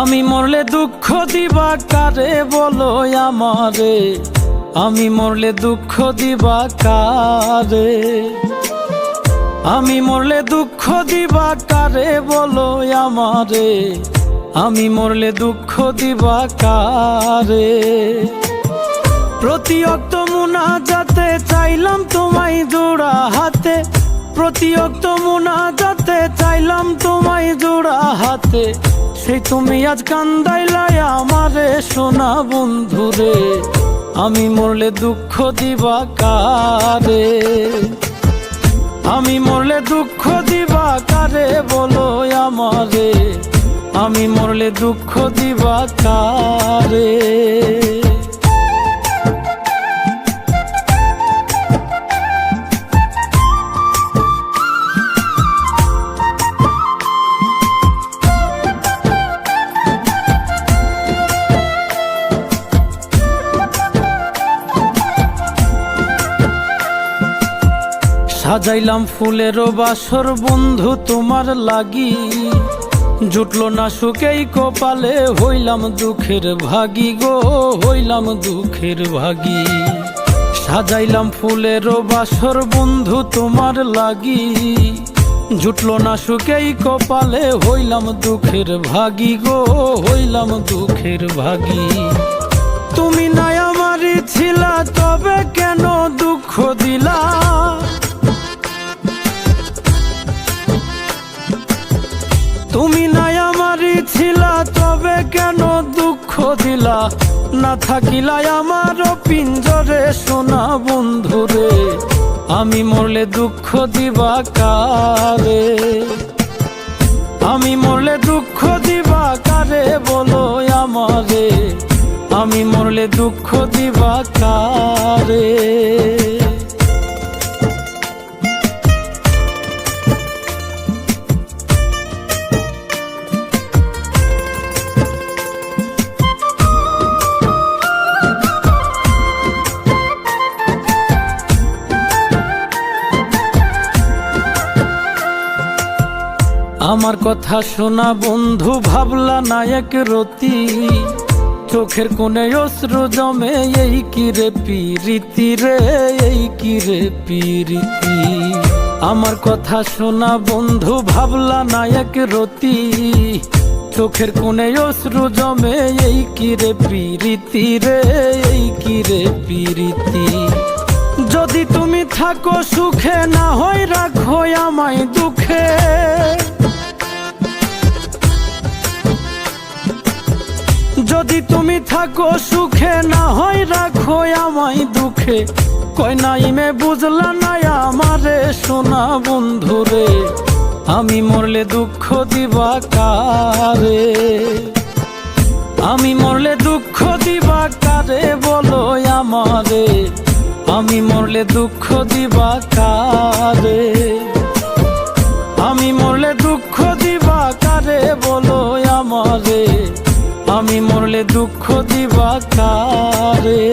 আমি মরলে দুঃখ দিবা কারে বলো আমারে, আমি মরলে দুঃখ দিবা কারে, আমি মরলে দুঃখ দিবা কারে বলো আমারে, আমি মরলে দুঃখ দিবা কারে। প্রতি অক্ত মুনাজাতে চাইলাম তোমায় জোড়া হাতে, প্রতি অক্ত মুনাজাতে চাইলাম তোমায় জোড়া হাতে, সেই তুমি আজ কান্দাইলাই আমারে সোনা বন্ধুরে, আমি মরলে দুঃখ দিবা কারে, আমি মরলে দুঃখ দিবা কারে বলো আমারে, আমি মরলে দুঃখ দিবা কারে। সাজাইলাম ফুলেরও বাসর বন্ধু তোমার লাগি, জুটলো না সুখেই কপালে, হইলাম দুঃখের ভাগী গো, হইলাম দুঃখের ভাগী। সাজাইলাম ফুলেরও বাসর বন্ধু তোমার লাগি, জুটলো না সুখেই কপালে, হইলাম দুঃখের ভাগী গো, হইলাম দুঃখের ভাগী। তুমি নাই আমারই ছিলা তবে কেন দুঃখ দিলা, তুমি নাই আমারই ছিলা তবে কেন দুঃখ দিলা, না থাকিলাই আমারও পিঞ্জরে সোনা বন্ধুরে, আমি মরলে দুঃখ দিবা কারে, আমি মরলে দুঃখ দিবা কারে বলো আমারে, আমি মরলে দুঃখ দিবা কারে। আমার কথা শোনা বন্ধু ভাবলা না এক রতি, চোখের কোণে অশ্রু জমে, এই কি রে পিরিতি রে, এই কি রে পিরিতি। আমার কথা শোনা বন্ধু ভাবলা না এক রতি, চোখের কোণে অশ্রু জমে, এই কি রে পিরিতি রে, এই কি রে পিরিতি। যদি তুমি থাকো সুখে না হয় রাখো আমায় দুঃখে, যদি তুমি থাকো সুখে না হয় রাখো আমায় দুঃখে, কই নাইমে বুঝলা না আমারে সোনা বন্ধুরে, আমি মরলে দুঃখ দিবা কারে, আমি মরলে দুঃখ দিবা কারে বলো আমারে, আমি মরলে দুঃখ দিবা কারে, আমি মরলে দুঃখ দিবা কারে বলো আমারে, আমি মরলে দুঃখ দিবা কারে।